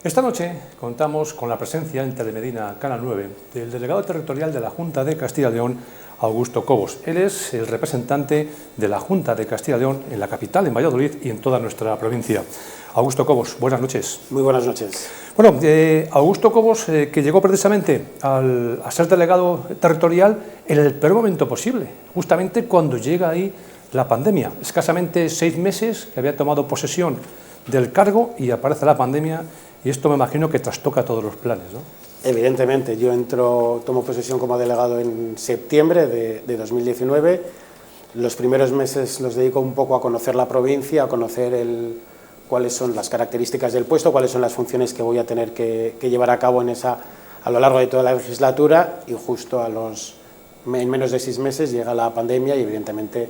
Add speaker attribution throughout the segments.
Speaker 1: Esta noche contamos con la presencia en Telemedina Canal 9 del delegado territorial de la Junta de Castilla y León, Augusto Cobos. Él es el representante de la Junta de Castilla y León en la capital, en Valladolid y en toda nuestra provincia. Augusto Cobos, buenas noches.
Speaker 2: Muy buenas noches.
Speaker 1: Bueno, Augusto Cobos, que llegó precisamente a ser delegado territorial en el peor momento posible, justamente cuando llega ahí la pandemia. Escasamente 6 meses que había tomado posesión del cargo y aparece la pandemia y esto me imagino que trastoca todos los planes, ¿no?
Speaker 2: Evidentemente, yo tomo posesión como delegado en septiembre de 2019. Los primeros meses los dedico un poco a conocer la provincia, a conocer cuáles son las características del puesto, cuáles son las funciones que voy a tener que llevar a cabo a lo largo de toda la legislatura, y justo en menos de 6 meses llega la pandemia y evidentemente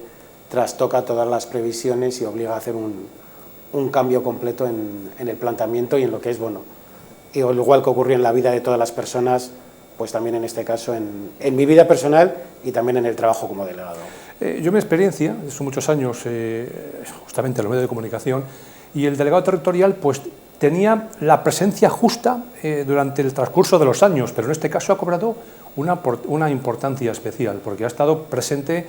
Speaker 2: trastoca todas las previsiones y obliga a hacer un cambio completo en el planteamiento y en lo que es, bueno, y al igual que ocurrió en la vida de todas las personas, pues también en este caso en mi vida personal y también en el trabajo como delegado.
Speaker 1: Yo mi experiencia, son muchos años justamente en los medios de comunicación, y el delegado territorial pues tenía la presencia justa durante el transcurso de los años, pero en este caso ha cobrado una importancia especial, porque ha estado presente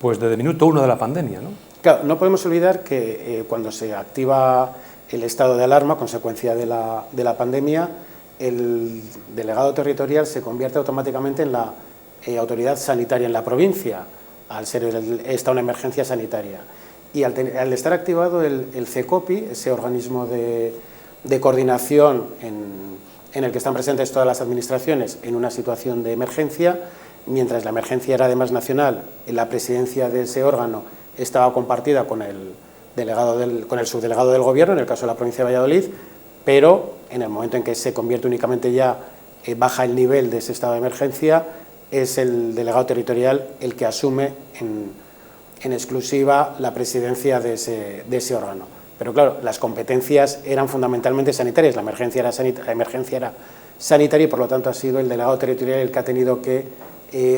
Speaker 1: pues desde el minuto 1 de la pandemia, ¿no?
Speaker 2: Claro, no podemos olvidar que cuando se activa el estado de alarma, consecuencia de la pandemia, el delegado territorial se convierte automáticamente en la autoridad sanitaria en la provincia, al ser esta una emergencia sanitaria. Y al estar activado el CECOPI, ese organismo de coordinación en el que están presentes todas las administraciones en una situación de emergencia, mientras la emergencia era además nacional, la presidencia de ese órgano estaba compartida con el subdelegado del Gobierno, en el caso de la provincia de Valladolid, pero en el momento en que se convierte únicamente ya, baja el nivel de ese estado de emergencia, es el delegado territorial el que asume en exclusiva la presidencia de ese órgano. Pero claro, las competencias eran fundamentalmente sanitarias, la emergencia era sanitaria y por lo tanto ha sido el delegado territorial el que ha tenido que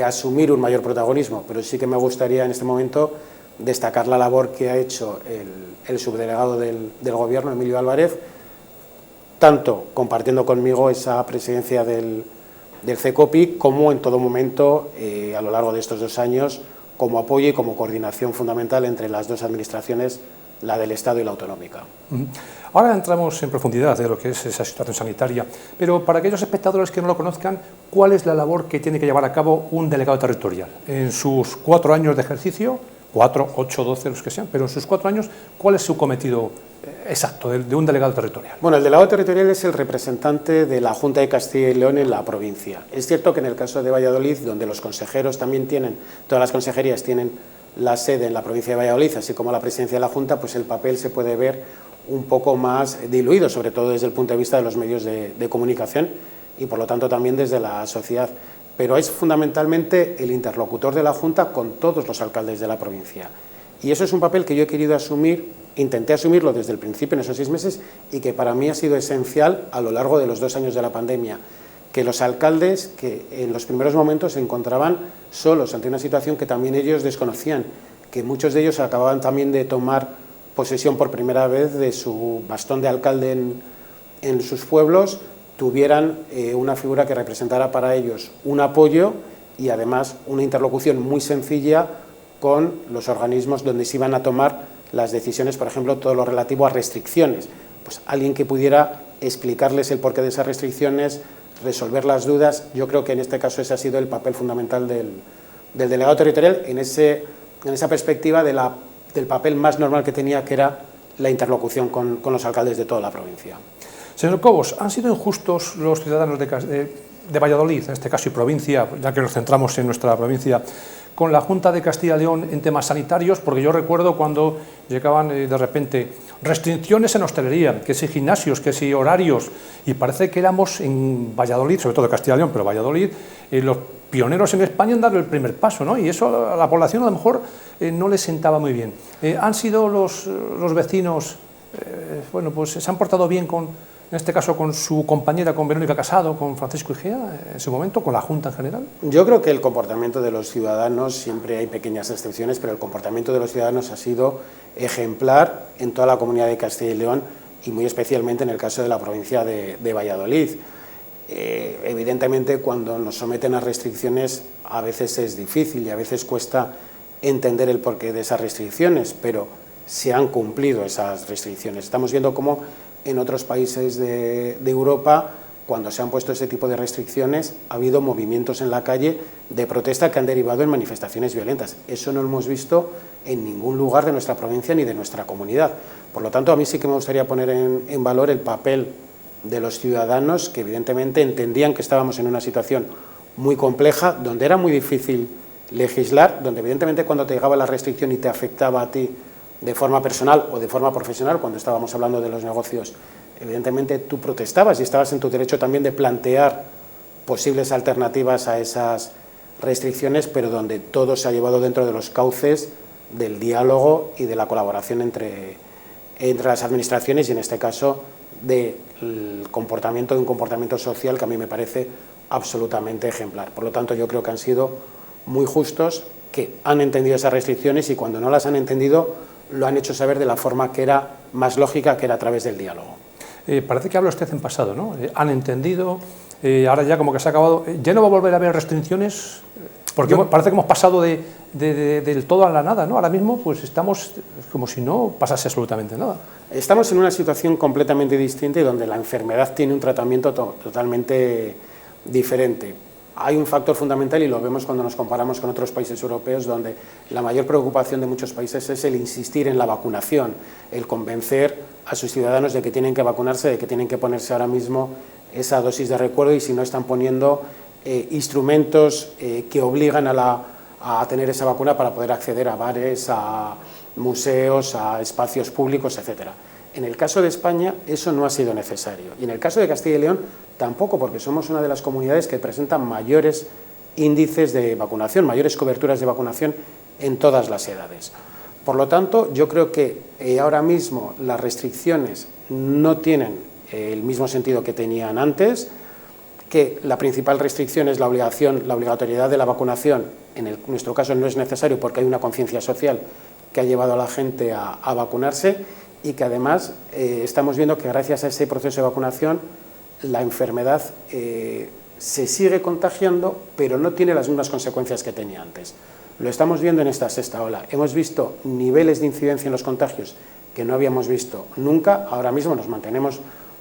Speaker 2: asumir un mayor protagonismo, pero sí que me gustaría en este momento destacar la labor que ha hecho el subdelegado del Gobierno, Emilio Álvarez, tanto compartiendo conmigo esa presidencia del CECOPI, como en todo momento, a lo largo de estos 2 años, como apoyo y como coordinación fundamental entre las dos administraciones, la del Estado y la autonómica.
Speaker 1: Ahora entramos en profundidad de lo que es esa situación sanitaria, pero para aquellos espectadores que no lo conozcan, ¿cuál es la labor que tiene que llevar a cabo un delegado territorial? En sus 4 años de ejercicio, 4, 8, 12, los que sean, pero en sus 4 años, ¿cuál es su cometido exacto de un delegado territorial?
Speaker 2: Bueno, el delegado territorial es el representante de la Junta de Castilla y León en la provincia. Es cierto que en el caso de Valladolid, donde los consejeros también todas las consejerías tienen la sede en la provincia de Valladolid, así como la presidencia de la Junta, pues el papel se puede ver un poco más diluido, sobre todo desde el punto de vista de los medios de comunicación y por lo tanto también desde la sociedad. Pero es fundamentalmente el interlocutor de la Junta con todos los alcaldes de la provincia. Y eso es un papel que yo he querido asumir, intenté asumirlo desde el principio en esos 6 meses y que para mí ha sido esencial a lo largo de los 2 años de la pandemia. Que los alcaldes que en los primeros momentos se encontraban solos ante una situación que también ellos desconocían, que muchos de ellos acababan también de tomar posesión por primera vez de su bastón de alcalde en sus pueblos, tuvieran una figura que representara para ellos un apoyo y además una interlocución muy sencilla con los organismos donde se iban a tomar las decisiones, por ejemplo, todo lo relativo a restricciones. Pues alguien que pudiera explicarles el porqué de esas restricciones, resolver las dudas. Yo creo que en este caso ese ha sido el papel fundamental del delegado territorial en esa perspectiva del papel más normal que tenía, que era la interlocución con los alcaldes de toda la provincia.
Speaker 1: Señor Cobos, ¿han sido injustos los ciudadanos de Valladolid, en este caso y provincia, ya que nos centramos en nuestra provincia, con la Junta de Castilla y León en temas sanitarios? Porque yo recuerdo cuando llegaban de repente restricciones en hostelería, que si gimnasios, que si horarios, y parece que éramos en Valladolid, sobre todo Castilla y León, pero Valladolid, los pioneros en España en dar el primer paso, ¿no? Y eso a la población a lo mejor no les sentaba muy bien. ¿Han sido los vecinos, bueno, pues se han portado bien en este caso con su compañera, con Verónica Casado, con Francisco Igea, en su momento, con la Junta en general?
Speaker 2: Yo creo que el comportamiento de los ciudadanos, siempre hay pequeñas excepciones, pero el comportamiento de los ciudadanos ha sido ejemplar en toda la comunidad de Castilla y León y muy especialmente en el caso de la provincia de Valladolid. Evidentemente, cuando nos someten a restricciones a veces es difícil y a veces cuesta entender el porqué de esas restricciones, pero se han cumplido esas restricciones. Estamos viendo cómo en otros países de Europa, cuando se han puesto ese tipo de restricciones, ha habido movimientos en la calle de protesta que han derivado en manifestaciones violentas. Eso no lo hemos visto en ningún lugar de nuestra provincia ni de nuestra comunidad. Por lo tanto, a mí sí que me gustaría poner en valor el papel de los ciudadanos, que evidentemente entendían que estábamos en una situación muy compleja, donde era muy difícil legislar, donde evidentemente cuando te llegaba la restricción y te afectaba a ti de forma personal o de forma profesional, cuando estábamos hablando de los negocios, evidentemente tú protestabas y estabas en tu derecho también de plantear posibles alternativas a esas restricciones, pero donde todo se ha llevado dentro de los cauces del diálogo y de la colaboración entre las administraciones y, en este caso, del comportamiento de un comportamiento social que a mí me parece absolutamente ejemplar. Por lo tanto, yo creo que han sido muy justos, que han entendido esas restricciones y cuando no las han entendido lo han hecho saber de la forma que era más lógica, que era a través del diálogo.
Speaker 1: Parece que habla usted en pasado, ¿no? Han entendido, ahora ya como que se ha acabado, ¿ya no va a volver a haber restricciones? Porque parece que hemos pasado del todo a la nada, ¿no? Ahora mismo pues estamos como si no pasase absolutamente nada.
Speaker 2: Estamos en una situación completamente distinta y donde la enfermedad tiene un tratamiento totalmente diferente. Hay un factor fundamental y lo vemos cuando nos comparamos con otros países europeos, donde la mayor preocupación de muchos países es el insistir en la vacunación, el convencer a sus ciudadanos de que tienen que vacunarse, de que tienen que ponerse ahora mismo esa dosis de recuerdo, y si no están poniendo instrumentos que obligan a tener esa vacuna para poder acceder a bares, a museos, a espacios públicos, etcétera. En el caso de España eso no ha sido necesario, y en el caso de Castilla y León tampoco, porque somos una de las comunidades que presentan mayores índices de vacunación, mayores coberturas de vacunación en todas las edades. Por lo tanto, yo creo que ahora mismo las restricciones no tienen el mismo sentido que tenían antes, que la principal restricción es la obligatoriedad de la vacunación. En nuestro caso no es necesario porque hay una conciencia social que ha llevado a la gente a vacunarse, y que además estamos viendo que gracias a ese proceso de vacunación la enfermedad se sigue contagiando, pero no tiene las mismas consecuencias que tenía antes. Lo estamos viendo en esta sexta ola. Hemos visto niveles de incidencia en los contagios que no habíamos visto nunca. Ahora mismo nos mantenemos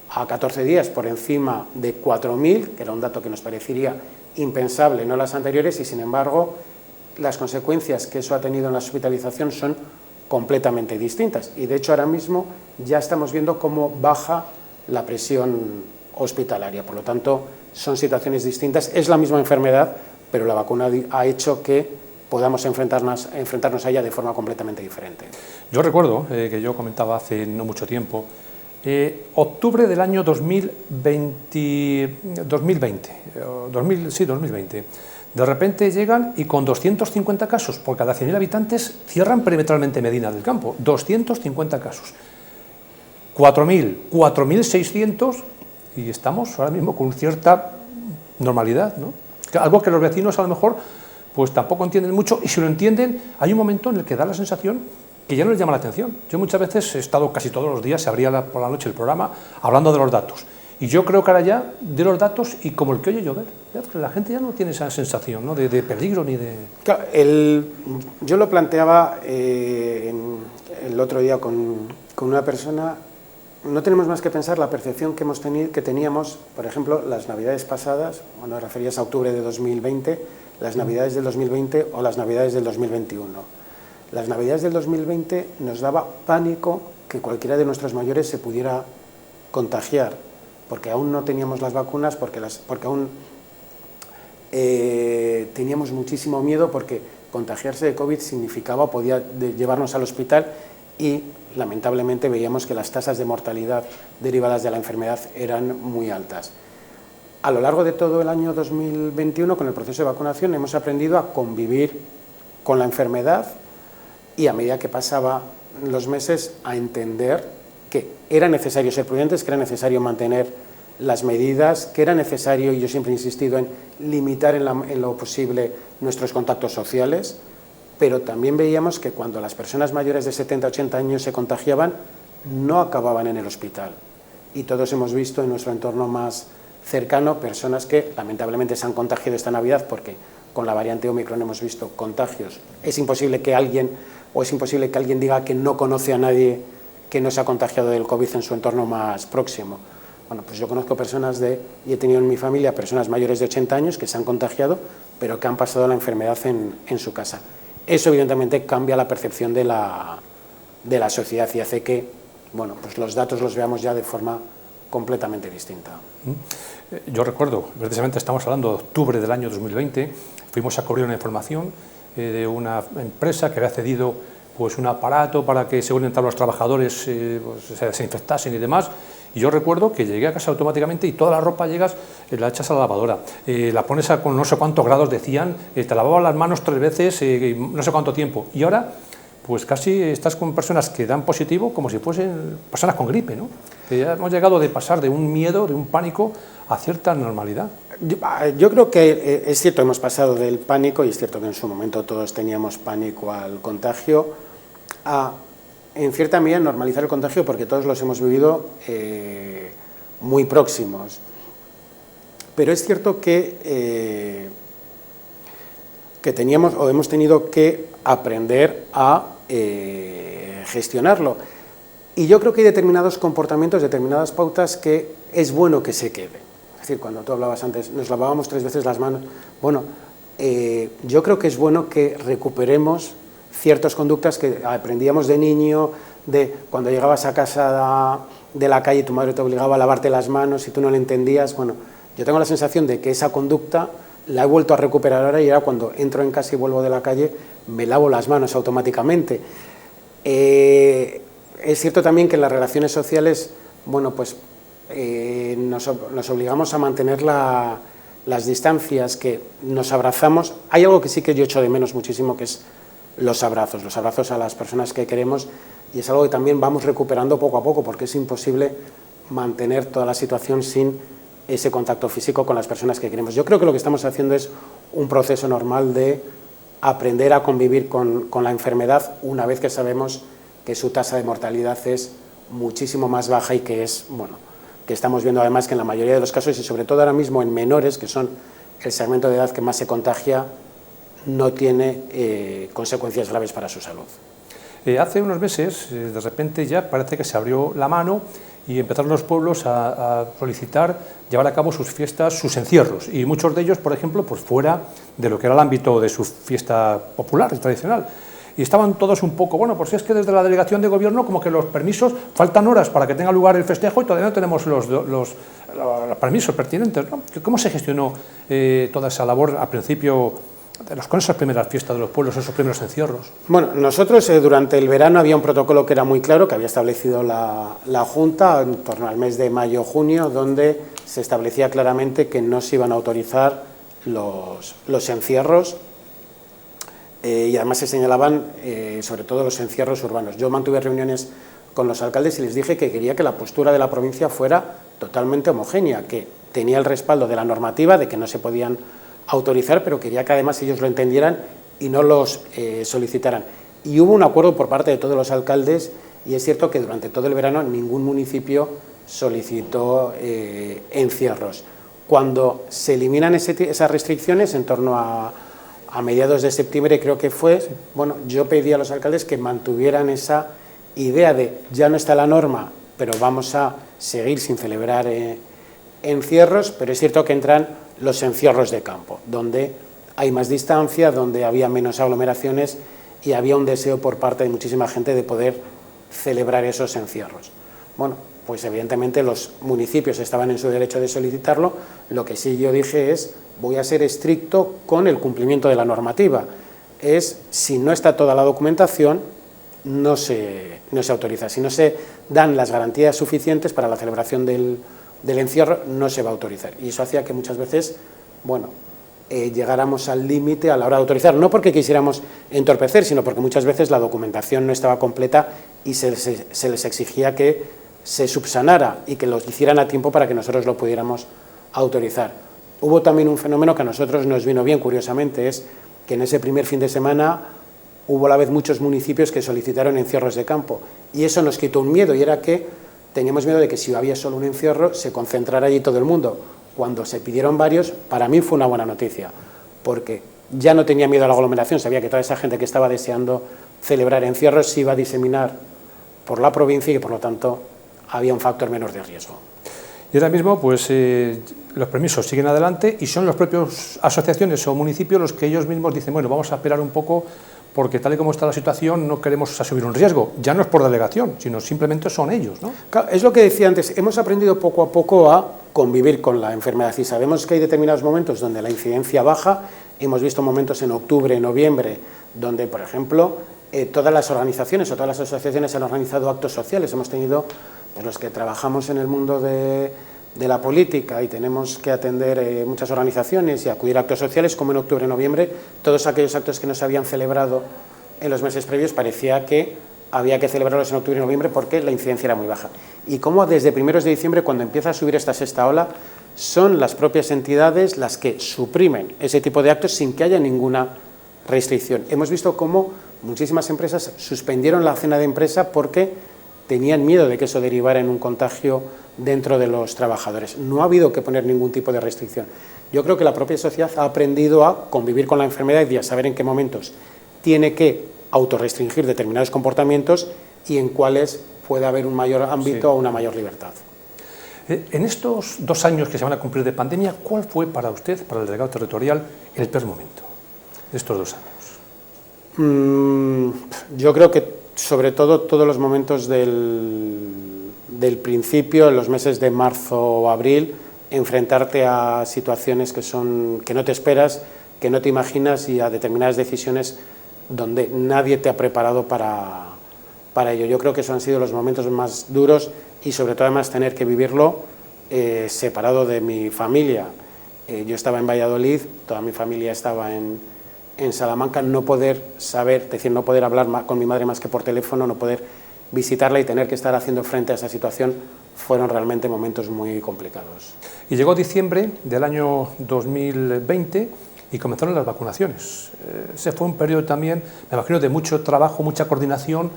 Speaker 2: a 14 días por encima de 4.000, que era un dato que nos parecería impensable, no las anteriores, y sin embargo las consecuencias que eso ha tenido en la hospitalización son completamente distintas, y de hecho ahora mismo ya estamos viendo cómo baja la presión hospitalaria. Por lo tanto, son situaciones distintas, es la misma enfermedad, pero la vacuna ha hecho que podamos enfrentarnos a ella de forma completamente diferente.
Speaker 1: Yo recuerdo que yo comentaba hace no mucho tiempo, octubre del año 2020, de repente llegan y con 250 casos por cada 100.000 habitantes cierran perimetralmente Medina del Campo, 250 casos, 4.000, 4.600, y estamos ahora mismo con cierta normalidad, ¿no? Algo que los vecinos a lo mejor pues tampoco entienden mucho, y si lo entienden hay un momento en el que da la sensación que ya no les llama la atención. Yo muchas veces he estado casi todos los días, se abría por la noche el programa hablando de los datos, y yo creo que ahora ya de los datos, y como el que oye llover, la gente ya no tiene esa sensación, ¿no?, de peligro ni de...
Speaker 2: Claro, yo lo planteaba el otro día con una persona. No tenemos más que pensar la percepción que teníamos, por ejemplo, las navidades pasadas, cuando referías a octubre de 2020, las navidades del 2020 o las navidades del 2021. Las navidades del 2020 nos daba pánico que cualquiera de nuestros mayores se pudiera contagiar, porque aún no teníamos las vacunas, porque aún teníamos muchísimo miedo, porque contagiarse de COVID significaba, podía llevarnos al hospital, y lamentablemente veíamos que las tasas de mortalidad derivadas de la enfermedad eran muy altas. A lo largo de todo el año 2021, con el proceso de vacunación, hemos aprendido a convivir con la enfermedad, y a medida que pasaban los meses a entender que era necesario ser prudentes, que era necesario mantener las medidas, que era necesario, y yo siempre he insistido en limitar en lo posible nuestros contactos sociales, pero también veíamos que cuando las personas mayores de 70-80 años se contagiaban, no acababan en el hospital. Y todos hemos visto en nuestro entorno más cercano personas que lamentablemente se han contagiado esta Navidad, porque con la variante Omicron hemos visto contagios. Es imposible que alguien diga que no conoce a nadie que no se ha contagiado del COVID en su entorno más próximo. Bueno, pues yo conozco personas y he tenido en mi familia personas mayores de 80 años que se han contagiado, pero que han pasado la enfermedad en su casa. Eso evidentemente cambia la percepción de la sociedad y hace que, bueno, pues los datos los veamos ya de forma completamente distinta.
Speaker 1: Yo recuerdo, precisamente estamos hablando de octubre del año 2020, fuimos a cubrir una información de una empresa que había cedido pues, un aparato para que según entraban los trabajadores pues, se desinfectasen y demás, y yo recuerdo que llegué a casa automáticamente y toda la ropa la echas a la lavadora, la pones con no sé cuántos grados decían, te lavabas las manos 3 veces, no sé cuánto tiempo, y ahora pues casi estás con personas que dan positivo como si fuesen personas con gripe, ¿no? Que ya hemos llegado de pasar de un miedo, de un pánico, a cierta normalidad.
Speaker 2: Yo creo que es cierto, hemos pasado del pánico, y es cierto que en su momento todos teníamos pánico al contagio, a, en cierta medida, normalizar el contagio, porque todos los hemos vivido muy próximos. Pero es cierto que teníamos o hemos tenido que aprender a gestionarlo. Y yo creo que hay determinados comportamientos, determinadas pautas que es bueno que se queden. Es decir, cuando tú hablabas antes, nos lavábamos 3 veces las manos. Bueno, yo creo que es bueno que recuperemos ciertas conductas que aprendíamos de niño, de cuando llegabas a casa de la calle y tu madre te obligaba a lavarte las manos y tú no lo entendías. Bueno, yo tengo la sensación de que esa conducta la he vuelto a recuperar ahora, y ahora cuando entro en casa y vuelvo de la calle me lavo las manos automáticamente. Es cierto también que en las relaciones sociales, bueno, pues nos obligamos a mantener las distancias, que nos abrazamos. Hay algo que sí que yo echo de menos muchísimo, que es los abrazos a las personas que queremos, y es algo que también vamos recuperando poco a poco, porque es imposible mantener toda la situación sin ese contacto físico con las personas que queremos. Yo creo que lo que estamos haciendo es un proceso normal de aprender a convivir con la enfermedad, una vez que sabemos que su tasa de mortalidad es muchísimo más baja, y que que estamos viendo además que en la mayoría de los casos, y sobre todo ahora mismo en menores, que son el segmento de edad que más se contagia, no tiene consecuencias graves para su salud.
Speaker 1: Hace unos meses, de repente ya parece que se abrió la mano y empezaron los pueblos a solicitar llevar a cabo sus fiestas, sus encierros, y muchos de ellos, por ejemplo, pues fuera de lo que era el ámbito de su fiesta popular y tradicional. Y estaban todos un poco, bueno, pues es que desde la delegación de gobierno como que los permisos, faltan horas para que tenga lugar el festejo y todavía no tenemos los permisos pertinentes, ¿no? ¿Cómo se gestionó toda esa labor al principio, con esas primeras fiestas de los pueblos, esos primeros encierros?
Speaker 2: Bueno, nosotros durante el verano había un protocolo que era muy claro, que había establecido la Junta en torno al mes de mayo-junio, donde se establecía claramente que no se iban a autorizar los encierros, y además se señalaban sobre todo los encierros urbanos. Yo mantuve reuniones con los alcaldes y les dije que quería que la postura de la provincia fuera totalmente homogénea, que tenía el respaldo de la normativa, de que no se podían autorizar, pero quería que además ellos lo entendieran y no los solicitaran. Y hubo un acuerdo por parte de todos los alcaldes, y es cierto que durante todo el verano ningún municipio solicitó encierros. Cuando se eliminan esas restricciones, en torno a mediados de septiembre creo que fue, sí. Bueno, yo pedí a los alcaldes que mantuvieran esa idea de ya no está la norma, pero vamos a seguir sin celebrar encierros, pero es cierto que entran los encierros de campo, donde hay más distancia, donde había menos aglomeraciones y había un deseo por parte de muchísima gente de poder celebrar esos encierros. Bueno, pues evidentemente los municipios estaban en su derecho de solicitarlo. Lo que sí yo dije es, voy a ser estricto con el cumplimiento de la normativa. Si no está toda la documentación, no se autoriza. Si no se dan las garantías suficientes para la celebración del encierro, no se va a autorizar. Y eso hacía que muchas veces, bueno, llegáramos al límite a la hora de autorizar, no porque quisiéramos entorpecer, sino porque muchas veces la documentación no estaba completa y se les exigía que se subsanara y que lo hicieran a tiempo para que nosotros lo pudiéramos autorizar. Hubo también un fenómeno que a nosotros nos vino bien, curiosamente, es que en ese primer fin de semana hubo a la vez muchos municipios que solicitaron encierros de campo, y eso nos quitó un miedo, y era que teníamos miedo de que si había solo un encierro se concentrara allí todo el mundo. Cuando se pidieron varios, para mí fue una buena noticia, porque ya no tenía miedo a la aglomeración, sabía que toda esa gente que estaba deseando celebrar encierros se iba a diseminar por la provincia y que por lo tanto había un factor menor de riesgo.
Speaker 1: Y ahora mismo pues los permisos siguen adelante y son los propios asociaciones o municipios los que ellos mismos dicen, bueno, vamos a esperar un poco porque tal y como está la situación no queremos asumir un riesgo. Ya no es por delegación, sino simplemente son ellos, ¿no?
Speaker 2: Claro, es lo que decía antes, hemos aprendido poco a poco a convivir con la enfermedad y sabemos que hay determinados momentos donde la incidencia baja. Hemos visto momentos en octubre, noviembre, donde, por ejemplo, todas las organizaciones o todas las asociaciones han organizado actos sociales. Hemos tenido, pues, los que trabajamos en el mundo de la política y tenemos que atender muchas organizaciones y acudir a actos sociales, como en octubre, noviembre, todos aquellos actos que no se habían celebrado en los meses previos parecía que había que celebrarlos en octubre y noviembre porque la incidencia era muy baja. Y como desde primeros de diciembre, cuando empieza a subir esta sexta ola, son las propias entidades las que suprimen ese tipo de actos sin que haya ninguna restricción. Hemos visto cómo muchísimas empresas suspendieron la cena de empresa porque tenían miedo de que eso derivara en un contagio dentro de los trabajadores. No ha habido que poner ningún tipo de restricción. Yo creo que la propia sociedad ha aprendido a convivir con la enfermedad y a saber en qué momentos tiene que autorrestringir determinados comportamientos y en cuáles puede haber un mayor ámbito o una mayor libertad.
Speaker 1: En estos 2 años que se van a cumplir de pandemia, ¿cuál fue para usted, para el delegado territorial, el peor momento de estos 2 años?
Speaker 2: Yo creo que sobre todo todos los momentos del principio, en los meses de marzo o abril, enfrentarte a situaciones que no te esperas, que no te imaginas y a determinadas decisiones donde nadie te ha preparado para ello. Yo creo que esos han sido los momentos más duros y sobre todo además tener que vivirlo separado de mi familia. Yo estaba en Valladolid, toda mi familia estaba en Salamanca, no poder saber, es decir, no poder hablar con mi madre más que por teléfono, no poder visitarla y tener que estar haciendo frente a esa situación, fueron realmente momentos muy complicados.
Speaker 1: Y llegó diciembre del año 2020 y comenzaron las vacunaciones. Ese fue un periodo también, me imagino, de mucho trabajo, mucha coordinación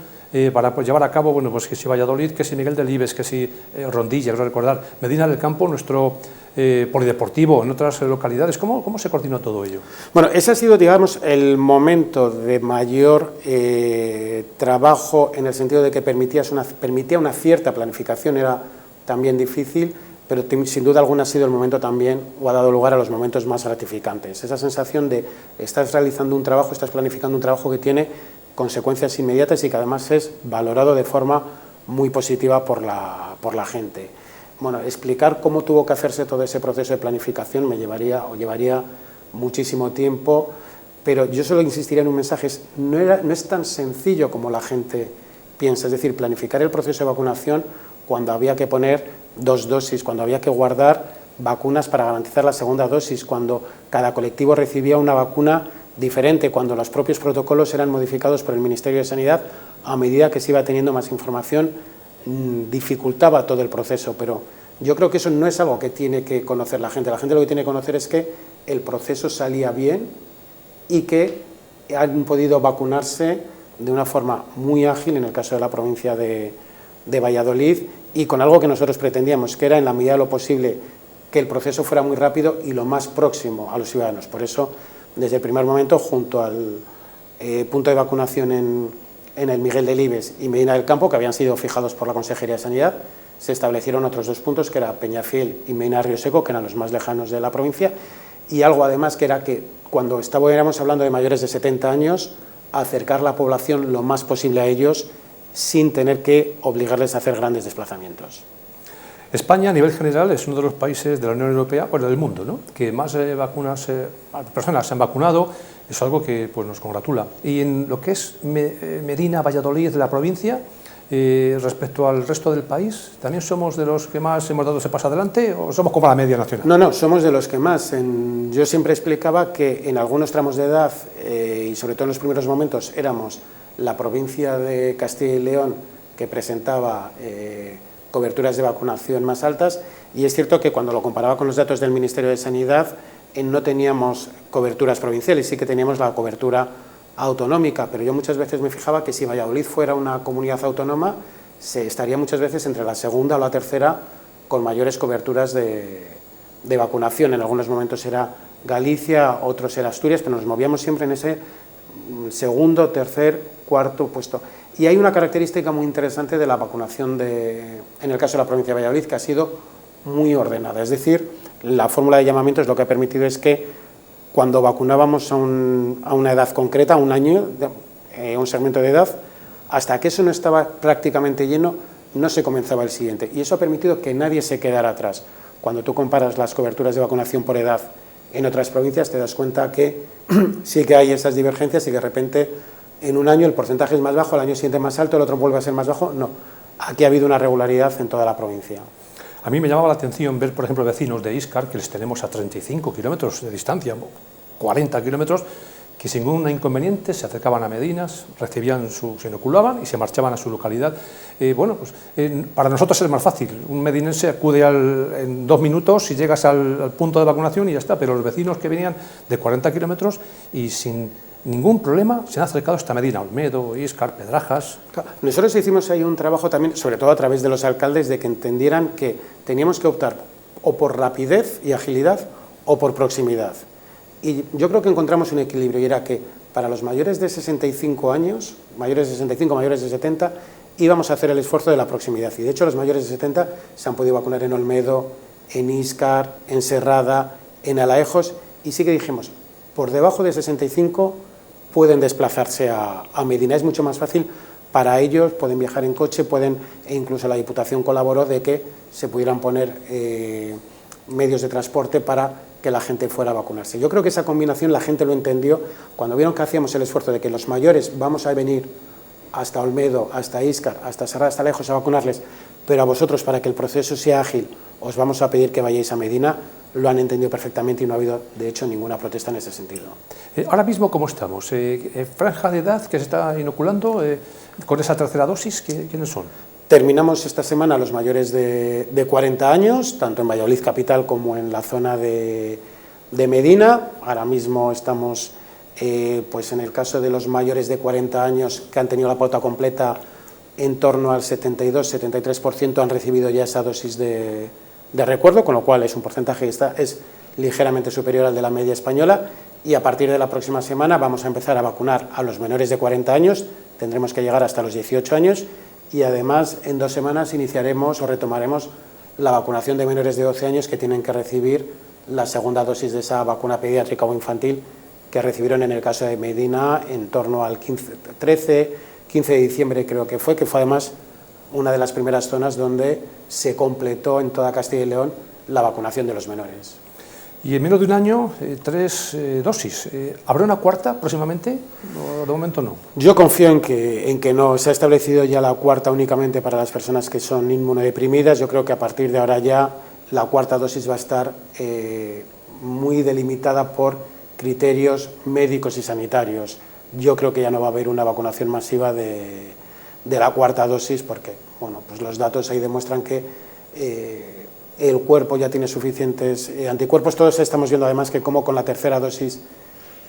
Speaker 1: para llevar a cabo, bueno, pues que si Valladolid, que si Miguel Delibes, que si Rondilla, quiero recordar, Medina del Campo, nuestro polideportivo, en otras localidades. ¿Cómo se coordinó todo ello?
Speaker 2: Bueno, ese ha sido, digamos, el momento de mayor trabajo en el sentido de que permitía una cierta planificación, era también difícil, pero sin duda alguna ha sido el momento también, o ha dado lugar a los momentos más gratificantes. Esa sensación de estás realizando un trabajo, estás planificando un trabajo que tiene consecuencias inmediatas y que además es valorado de forma muy positiva por la gente. Bueno, explicar cómo tuvo que hacerse todo ese proceso de planificación llevaría muchísimo tiempo, pero yo solo insistiría en un mensaje, no es tan sencillo como la gente piensa, es decir, planificar el proceso de vacunación cuando había que poner 2 dosis, cuando había que guardar vacunas para garantizar la segunda dosis, cuando cada colectivo recibía una vacuna diferente, cuando los propios protocolos eran modificados por el Ministerio de Sanidad a medida que se iba teniendo más información, dificultaba todo el proceso, pero yo creo que eso no es algo que tiene que conocer la gente lo que tiene que conocer es que el proceso salía bien y que han podido vacunarse de una forma muy ágil en el caso de la provincia de Valladolid y con algo que nosotros pretendíamos, que era en la medida de lo posible que el proceso fuera muy rápido y lo más próximo a los ciudadanos. Por eso, desde el primer momento, junto al punto de vacunación en el Miguel Delibes y Medina del Campo, que habían sido fijados por la Consejería de Sanidad, se establecieron otros 2 puntos, que era Peñafiel y Medina Río Seco, que eran los más lejanos de la provincia, y algo además que era que cuando estábamos hablando de mayores de 70 años, acercar la población lo más posible a ellos sin tener que obligarles a hacer grandes desplazamientos.
Speaker 1: España, a nivel general, es uno de los países de la Unión Europea, bueno, del mundo, ¿no?, que más personas se han vacunado. Es algo que pues, nos congratula. Y en lo que es Medina, Valladolid, la provincia, respecto al resto del país, ¿también somos de los que más hemos dado ese paso adelante o somos como la media nacional?
Speaker 2: No, somos de los que más. Yo siempre explicaba que en algunos tramos de edad, y sobre todo en los primeros momentos, éramos la provincia de Castilla y León que presentaba coberturas de vacunación más altas, y es cierto que cuando lo comparaba con los datos del Ministerio de Sanidad, no teníamos coberturas provinciales, sí que teníamos la cobertura autonómica, pero yo muchas veces me fijaba que si Valladolid fuera una comunidad autónoma, se estaría muchas veces entre la segunda o la tercera con mayores coberturas de vacunación. En algunos momentos era Galicia, otros era Asturias, pero nos movíamos siempre en ese segundo, tercer, cuarto puesto. Y hay una característica muy interesante de la vacunación en el caso de la provincia de Valladolid, que ha sido muy ordenada. Es decir, la fórmula de llamamientos lo que ha permitido es que cuando vacunábamos a una edad concreta, a un año, un segmento de edad, hasta que eso no estaba prácticamente lleno, no se comenzaba el siguiente. Y eso ha permitido que nadie se quedara atrás. Cuando tú comparas las coberturas de vacunación por edad en otras provincias, te das cuenta que sí que hay esas divergencias y que de repente en un año el porcentaje es más bajo, el año siguiente más alto, el otro vuelve a ser más bajo. No, aquí ha habido una regularidad en toda la provincia.
Speaker 1: A mí me llamaba la atención ver, por ejemplo, vecinos de Íscar, que les tenemos a 35 kilómetros de distancia, 40 kilómetros, que sin ningún inconveniente se acercaban a Medinas, se inoculaban y se marchaban a su localidad. Para nosotros es más fácil. Un medinense acude en 2 minutos y llegas al punto de vacunación y ya está, pero los vecinos que venían de 40 kilómetros y sin ningún problema se han acercado hasta Medina, Olmedo, Íscar, Pedrajas.
Speaker 2: Nosotros hicimos ahí un trabajo también, sobre todo a través de los alcaldes, de que entendieran que teníamos que optar o por rapidez y agilidad o por proximidad. Y yo creo que encontramos un equilibrio, y era que para los mayores de 65 años, mayores de 65, mayores de 70, íbamos a hacer el esfuerzo de la proximidad. Y de hecho los mayores de 70 se han podido vacunar en Olmedo, en Íscar, en Serrada, en Alaejos, y sí que dijimos, por debajo de 65 pueden desplazarse a Medina. Es mucho más fácil para ellos, pueden viajar en coche, e incluso la Diputación colaboró de que se pudieran poner medios de transporte para que la gente fuera a vacunarse. Yo creo que esa combinación la gente lo entendió cuando vieron que hacíamos el esfuerzo de que los mayores vamos a venir hasta Olmedo, hasta Íscar, hasta Serrada, hasta Lejos a vacunarles, pero a vosotros, para que el proceso sea ágil, os vamos a pedir que vayáis a Medina. Lo han entendido perfectamente y no ha habido, de hecho, ninguna protesta en ese sentido.
Speaker 1: Ahora mismo, ¿cómo estamos? ¿Franja de edad que se está inoculando con esa tercera dosis? ¿Quiénes son?
Speaker 2: Terminamos esta semana los mayores de 40 años, tanto en Valladolid capital como en la zona de Medina. Ahora mismo estamos, pues en el caso de los mayores de 40 años que han tenido la pauta completa, en torno al 72-73% han recibido ya esa dosis de recuerdo, con lo cual es un porcentaje que es ligeramente superior al de la media española, y a partir de la próxima semana vamos a empezar a vacunar a los menores de 40 años, tendremos que llegar hasta los 18 años, y además en 2 semanas iniciaremos o retomaremos la vacunación de menores de 12 años que tienen que recibir la segunda dosis de esa vacuna pediátrica o infantil que recibieron en el caso de Medina en torno al 15 de diciembre creo que fue además una de las primeras zonas donde se completó en toda Castilla y León la vacunación de los menores.
Speaker 1: Y en menos de un año, 3 dosis. ¿Habrá una cuarta próximamente? ¿O de momento no?
Speaker 2: Yo confío en que no. Se ha establecido ya la cuarta únicamente para las personas que son inmunodeprimidas. Yo creo que a partir de ahora ya la cuarta dosis va a estar muy delimitada por criterios médicos y sanitarios. Yo creo que ya no va a haber una vacunación masiva de la cuarta dosis porque pues los datos ahí demuestran que el cuerpo ya tiene suficientes anticuerpos. Todos estamos viendo además que como con la tercera dosis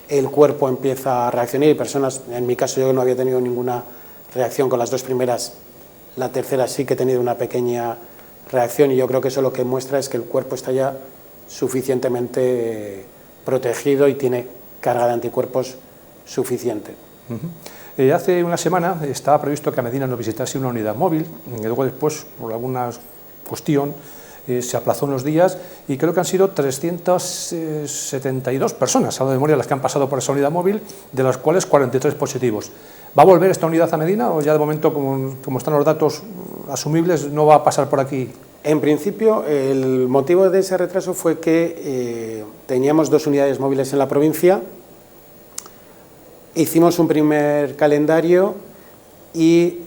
Speaker 2: el cuerpo empieza a reaccionar y personas, en mi caso yo no había tenido ninguna reacción con las 2 primeras, la tercera sí que he tenido una pequeña reacción y yo creo que eso lo que muestra es que el cuerpo está ya suficientemente protegido y tiene carga de anticuerpos suficiente.
Speaker 1: Hace una semana estaba previsto que a Medina nos visitase una unidad móvil, y luego después, por alguna cuestión, se aplazó unos días y creo que han sido 372 personas, a la memoria, las que han pasado por esa unidad móvil, de las cuales 43 positivos. ¿Va a volver esta unidad a Medina o ya de momento, como están los datos asumibles, no va a pasar por aquí?
Speaker 2: En principio, el motivo de ese retraso fue que teníamos 2 unidades móviles en la provincia, hicimos un primer calendario y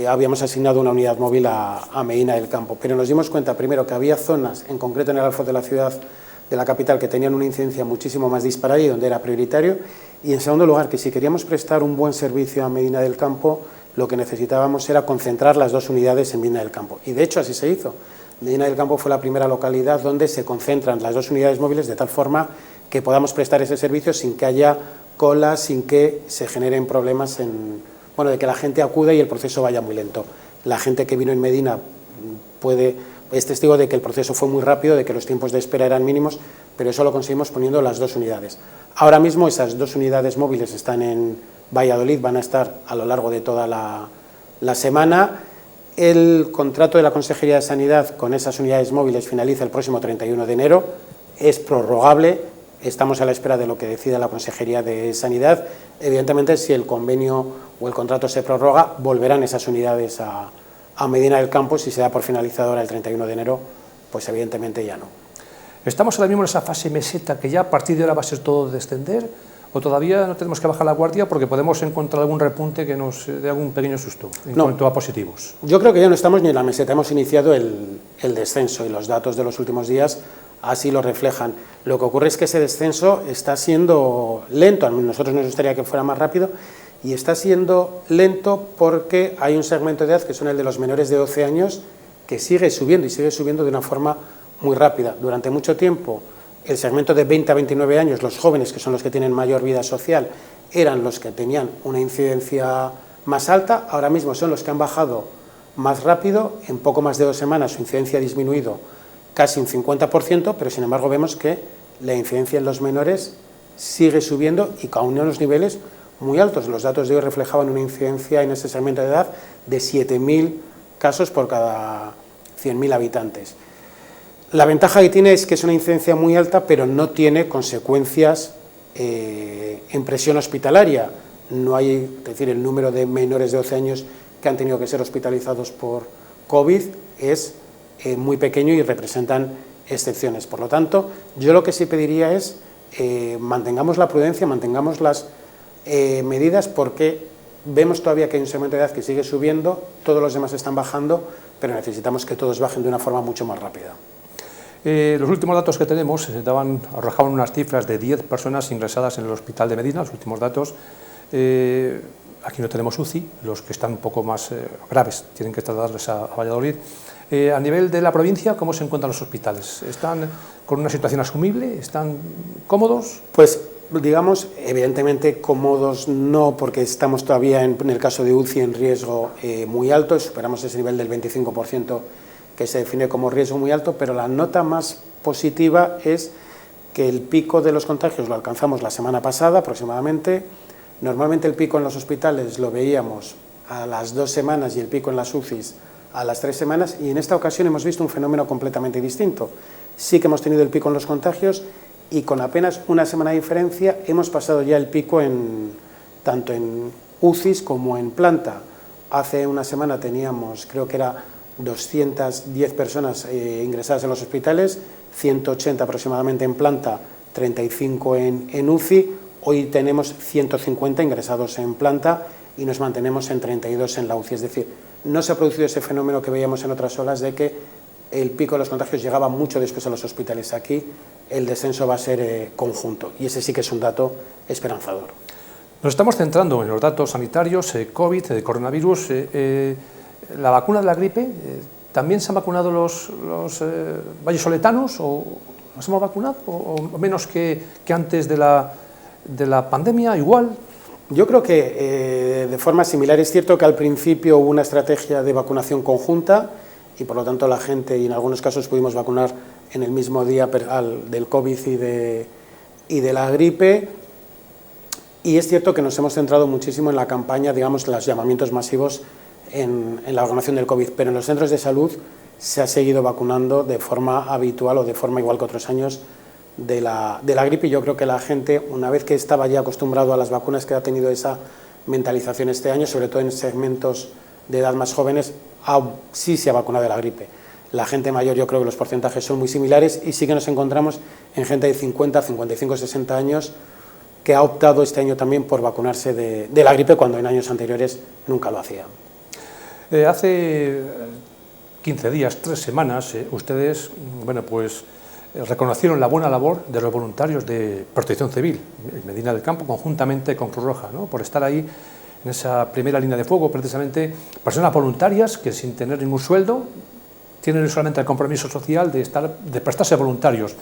Speaker 2: habíamos asignado una unidad móvil a Medina del Campo, pero nos dimos cuenta primero que había zonas, en concreto en el Alfoz de la ciudad, de la capital, que tenían una incidencia muchísimo más disparada y donde era prioritario, y en segundo lugar que si queríamos prestar un buen servicio a Medina del Campo, lo que necesitábamos era concentrar las 2 unidades en Medina del Campo, y de hecho así se hizo. Medina del Campo fue la primera localidad donde se concentran las 2 unidades móviles de tal forma que podamos prestar ese servicio sin que haya colas, sin que se generen problemas de que la gente acude y el proceso vaya muy lento. La gente que vino en Medina es testigo de que el proceso fue muy rápido, de que los tiempos de espera eran mínimos, pero eso lo conseguimos poniendo las 2 unidades. Ahora mismo esas 2 unidades móviles están en Valladolid, van a estar a lo largo de toda la semana. El contrato de la Consejería de Sanidad con esas unidades móviles finaliza el próximo 31 de enero, es prorrogable, estamos a la espera de lo que decida la Consejería de Sanidad. Evidentemente, si el convenio o el contrato se prorroga, volverán esas unidades a Medina del Campo. Si se da por finalizado ahora el 31 de enero, pues evidentemente ya no.
Speaker 1: ¿Estamos ahora mismo en esa fase meseta que ya a partir de ahora va a ser todo descender? ¿O todavía no tenemos que bajar la guardia porque podemos encontrar algún repunte que nos dé algún pequeño susto en cuanto a positivos?
Speaker 2: Yo creo que ya no estamos ni en la meseta, hemos iniciado el descenso y los datos de los últimos días así lo reflejan. Lo que ocurre es que ese descenso está siendo lento, a nosotros nos gustaría que fuera más rápido, y está siendo lento porque hay un segmento de edad, que son el de los menores de 12 años, que sigue subiendo y sigue subiendo de una forma muy rápida. Durante mucho tiempo, el segmento de 20 a 29 años, los jóvenes, que son los que tienen mayor vida social, eran los que tenían una incidencia más alta. Ahora mismo son los que han bajado más rápido. En poco más de 2 semanas su incidencia ha disminuido casi un 50%, pero sin embargo vemos que la incidencia en los menores sigue subiendo y aún en unos niveles muy altos. Los datos de hoy reflejaban una incidencia en ese segmento de edad de 7.000 casos por cada 100.000 habitantes. La ventaja que tiene es que es una incidencia muy alta, pero no tiene consecuencias en presión hospitalaria. No hay, es decir, el número de menores de 12 años que han tenido que ser hospitalizados por COVID es muy pequeño y representan excepciones. Por lo tanto, yo lo que sí pediría es mantengamos la prudencia, mantengamos las medidas, porque vemos todavía que hay un segmento de edad que sigue subiendo, todos los demás están bajando, pero necesitamos que todos bajen de una forma mucho más rápida.
Speaker 1: Los últimos datos que tenemos arrojaban unas cifras de 10 personas ingresadas en el hospital de Medina, los últimos datos. Aquí no tenemos UCI, los que están un poco más graves tienen que trasladarles a Valladolid. A nivel de la provincia, ¿cómo se encuentran los hospitales? ¿Están con una situación asumible? ¿Están cómodos?
Speaker 2: Pues digamos, evidentemente cómodos no, porque estamos todavía en el caso de UCI en riesgo muy alto, superamos ese nivel del 25% que se define como riesgo muy alto, pero la nota más positiva es que el pico de los contagios lo alcanzamos la semana pasada aproximadamente. Normalmente el pico en los hospitales lo veíamos a las 2 semanas y el pico en las UCIs a las 3 semanas, y en esta ocasión hemos visto un fenómeno completamente distinto. Sí que hemos tenido el pico en los contagios y con apenas una semana de diferencia hemos pasado ya el pico tanto en UCIs como en planta. Hace una semana teníamos, creo que era 210 personas ingresadas en los hospitales, 180 aproximadamente en planta, 35 en UCI. Hoy tenemos 150 ingresados en planta y nos mantenemos en 32 en la UCI. Es decir, no se ha producido ese fenómeno que veíamos en otras olas de que el pico de los contagios llegaba mucho después a los hospitales. Aquí el descenso va a ser conjunto y ese sí que es un dato esperanzador.
Speaker 1: Nos estamos centrando en los datos sanitarios, COVID, de coronavirus. La vacuna de la gripe, ¿también se han vacunado los vallisoletanos o nos hemos vacunado o menos que antes de la pandemia, igual?
Speaker 2: Yo creo que de forma similar. Es cierto que al principio hubo una estrategia de vacunación conjunta y por lo tanto la gente, y en algunos casos pudimos vacunar en el mismo día del COVID y de la gripe, y es cierto que nos hemos centrado muchísimo en la campaña, digamos, los llamamientos masivos en la vacunación del COVID, pero en los centros de salud se ha seguido vacunando de forma habitual o de forma igual que otros años de la gripe, y yo creo que la gente, una vez que estaba ya acostumbrado a las vacunas, que ha tenido esa mentalización este año, sobre todo en segmentos de edad más jóvenes, sí se ha vacunado de la gripe. La gente mayor, yo creo que los porcentajes son muy similares y sí que nos encontramos en gente de 50, 55, 60 años que ha optado este año también por vacunarse de la gripe, cuando en años anteriores nunca lo hacía.
Speaker 1: Hace 15 días, 3 semanas, ustedes, reconocieron la buena labor de los voluntarios de Protección Civil en Medina del Campo, conjuntamente con Cruz Roja, ¿no? Por estar ahí en esa primera línea de fuego, precisamente personas voluntarias que sin tener ningún sueldo tienen solamente el compromiso social de prestarse voluntarios.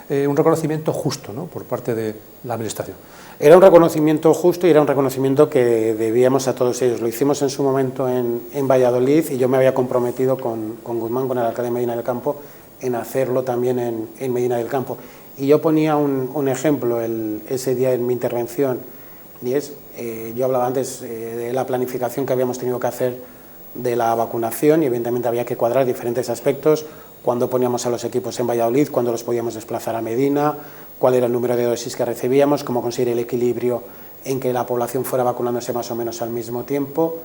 Speaker 1: un reconocimiento justo, ¿no?, por parte de la Administración.
Speaker 2: Era un reconocimiento justo y era un reconocimiento que debíamos a todos ellos. Lo hicimos en su momento en Valladolid y yo me había comprometido con Guzmán, con el alcalde de Medina del Campo, en hacerlo también en Medina del Campo. Y yo ponía un ejemplo ese día en mi intervención, y es, yo hablaba antes de la planificación que habíamos tenido que hacer de la vacunación y evidentemente había que cuadrar diferentes aspectos, cuándo poníamos a los equipos en Valladolid, cuándo los podíamos desplazar a Medina, cuál era el número de dosis que recibíamos, cómo conseguir el equilibrio en que la población fuera vacunándose más o menos al mismo tiempo.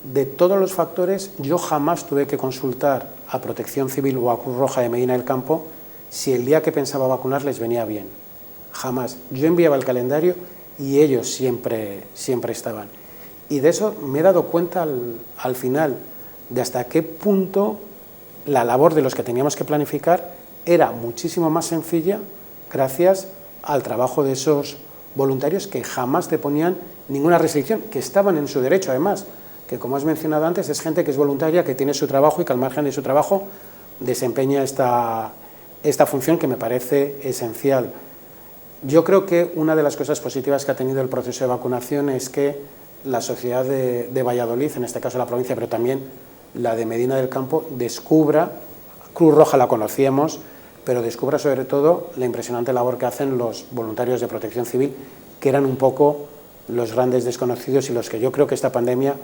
Speaker 2: De todos los factores, yo jamás tuve que consultar a Protección Civil o a Cruz Roja de Medina del Campo si el día que pensaba vacunar les venía bien. Jamás. Yo enviaba el calendario y ellos siempre estaban. Y de eso me he dado cuenta al final, de hasta qué punto la labor de los que teníamos que planificar era muchísimo más sencilla gracias al trabajo de esos voluntarios que jamás te ponían ninguna restricción, que estaban en su derecho además, que como has mencionado antes es gente que es voluntaria, que tiene su trabajo y que al margen de su trabajo desempeña esta función que me parece esencial. Yo creo que una de las cosas positivas que ha tenido el proceso de vacunación es que la sociedad de Valladolid, en este caso la provincia, pero también la de Medina del Campo, descubra, Cruz Roja la conocíamos, pero descubra sobre todo la impresionante labor que hacen los voluntarios de Protección Civil, que eran un poco los grandes desconocidos y los que yo creo que esta pandemia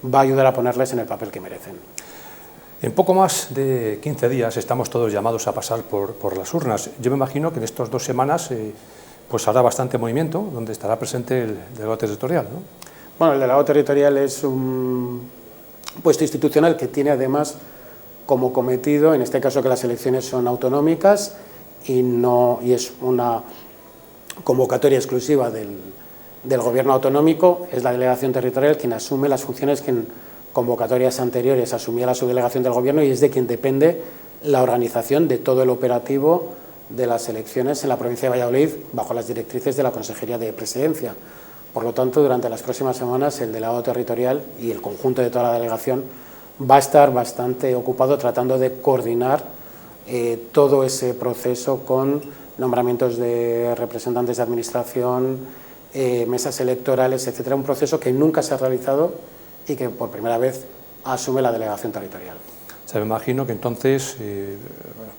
Speaker 2: va a ayudar a ponerles en el papel que merecen.
Speaker 1: En poco más de 15 días estamos todos llamados a pasar por las urnas. Yo me imagino que en estas 2 semanas pues habrá bastante movimiento, donde estará presente el delegado territorial, ¿no?
Speaker 2: Bueno, el delegado territorial es un puesto institucional que tiene además como cometido, en este caso, que las elecciones son autonómicas y es una convocatoria exclusiva del Gobierno autonómico. Es la delegación territorial quien asume las funciones que en convocatorias anteriores asumía la subdelegación del Gobierno y es de quien depende la organización de todo el operativo de las elecciones en la provincia de Valladolid bajo las directrices de la Consejería de Presidencia. Por lo tanto, durante las próximas semanas el delegado territorial y el conjunto de toda la delegación va a estar bastante ocupado tratando de coordinar todo ese proceso con nombramientos de representantes de administración, mesas electorales, etcétera, un proceso que nunca se ha realizado y que por primera vez asume la delegación territorial.
Speaker 1: O sea, me imagino que entonces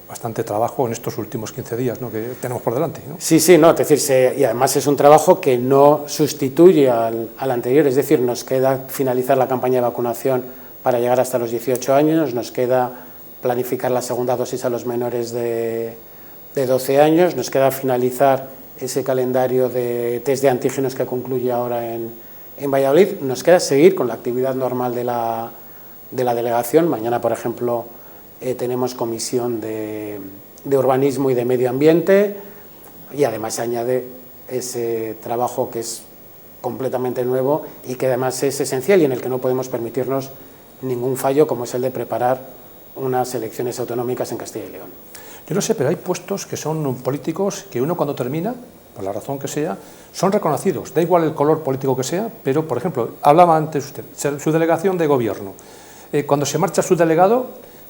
Speaker 1: bastante trabajo en estos últimos 15 días, ¿no?, que tenemos por delante, ¿no?
Speaker 2: Sí, no, es decir, y además es un trabajo que no sustituye al anterior, es decir, nos queda finalizar la campaña de vacunación para llegar hasta los 18 años, nos queda planificar la segunda dosis a los menores de 12 años, nos queda finalizar ese calendario de test de antígenos que concluye ahora en Valladolid, nos queda seguir con la actividad normal de la delegación. Mañana, por ejemplo, tenemos comisión de urbanismo y de medio ambiente y además se añade ese trabajo que es completamente nuevo y que además es esencial y en el que no podemos permitirnos ningún fallo, como es el de preparar unas elecciones autonómicas en Castilla y León.
Speaker 1: Yo no sé, pero hay puestos que son políticos que uno cuando termina, por la razón que sea, son reconocidos, da igual el color político que sea, pero, por ejemplo, hablaba antes usted, su delegación de gobierno, cuando se marcha su delegado,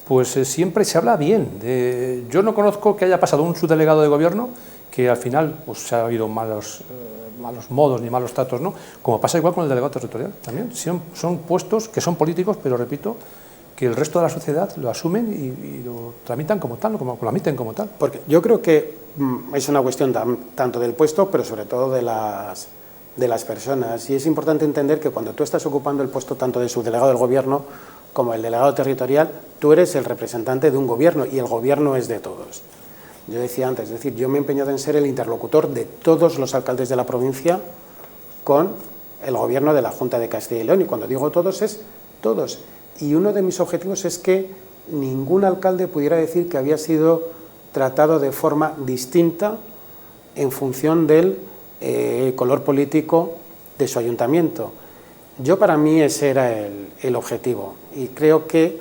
Speaker 1: pues siempre se habla bien. Yo no conozco que haya pasado un subdelegado de gobierno que al final pues ha habido malos modos ni malos tratos, ¿no? Como pasa igual con el delegado territorial también. Son puestos que son políticos, pero repito, que el resto de la sociedad lo asumen y lo tramitan como tal, lo admiten como tal.
Speaker 2: Porque yo creo que es una cuestión tanto del puesto, pero sobre todo de las personas. Y es importante entender que cuando tú estás ocupando el puesto tanto de subdelegado del gobierno como el delegado territorial, tú eres el representante de un gobierno y el gobierno es de todos. Yo decía antes, es decir, yo me he empeñado en ser el interlocutor de todos los alcaldes de la provincia con el gobierno de la Junta de Castilla y León, y cuando digo todos es todos. Y uno de mis objetivos es que ningún alcalde pudiera decir que había sido tratado de forma distinta en función del color político de su ayuntamiento. Para mí ese era el objetivo y creo que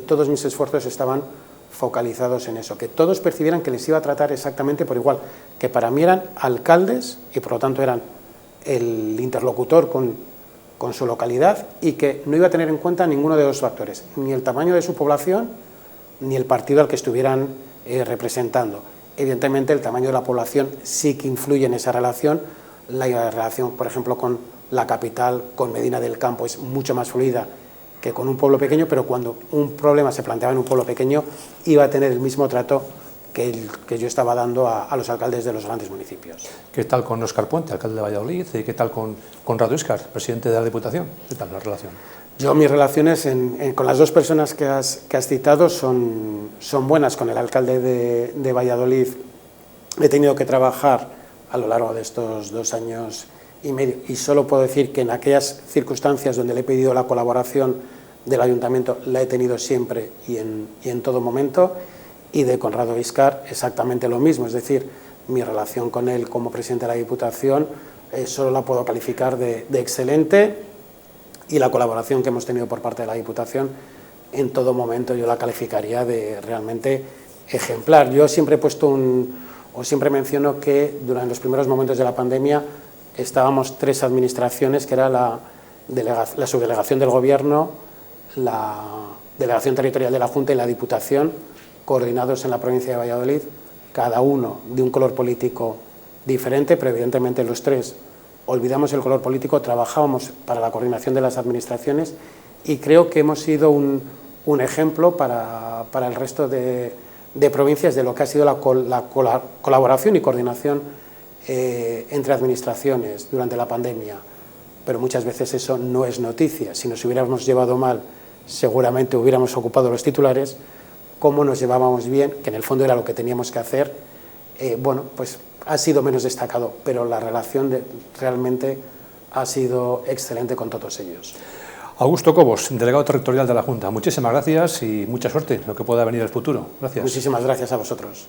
Speaker 2: todos mis esfuerzos estaban focalizados en eso, que todos percibieran que les iba a tratar exactamente por igual, que para mí eran alcaldes y por lo tanto eran el interlocutor con su localidad y que no iba a tener en cuenta ninguno de dos factores, ni el tamaño de su población ni el partido al que estuvieran representando. Evidentemente, el tamaño de la población sí que influye en esa relación. La relación, por ejemplo, con la capital, con Medina del Campo, es mucho más fluida que con un pueblo pequeño, pero cuando un problema se planteaba en un pueblo pequeño, iba a tener el mismo trato que yo estaba dando a los alcaldes de los grandes municipios.
Speaker 1: ¿Qué tal con Óscar Puente, alcalde de Valladolid? ¿Y qué tal con Conrado Íscar, presidente de la Diputación? ¿Qué tal la relación?
Speaker 2: Yo, mis relaciones con las dos personas que has citado son buenas. Con el alcalde de Valladolid he tenido que trabajar a lo largo de estos 2 años y medio, y solo puedo decir que en aquellas circunstancias donde le he pedido la colaboración del ayuntamiento la he tenido siempre y en todo momento. Y de Conrado Íscar exactamente lo mismo, es decir, mi relación con él como presidente de la Diputación solo la puedo calificar de excelente, y la colaboración que hemos tenido por parte de la Diputación en todo momento yo la calificaría de realmente ejemplar. Yo siempre he puesto siempre menciono que durante los primeros momentos de la pandemia estábamos 3 administraciones, que era la subdelegación del Gobierno, la delegación territorial de la Junta y la Diputación, coordinados en la provincia de Valladolid, cada uno de un color político diferente, pero evidentemente los 3 olvidamos el color político, trabajábamos para la coordinación de las administraciones, y creo que hemos sido un ejemplo para el resto de provincias de lo que ha sido la colaboración y coordinación entre administraciones durante la pandemia. Pero muchas veces eso no es noticia. Si nos hubiéramos llevado mal, seguramente hubiéramos ocupado los titulares. Cómo nos llevábamos bien, que en el fondo era lo que teníamos que hacer, bueno, pues ha sido menos destacado, pero la relación realmente ha sido excelente con todos ellos.
Speaker 1: Augusto Cobos, delegado territorial de la Junta, muchísimas gracias y mucha suerte en lo que pueda venir el futuro. Gracias.
Speaker 2: Muchísimas gracias a vosotros.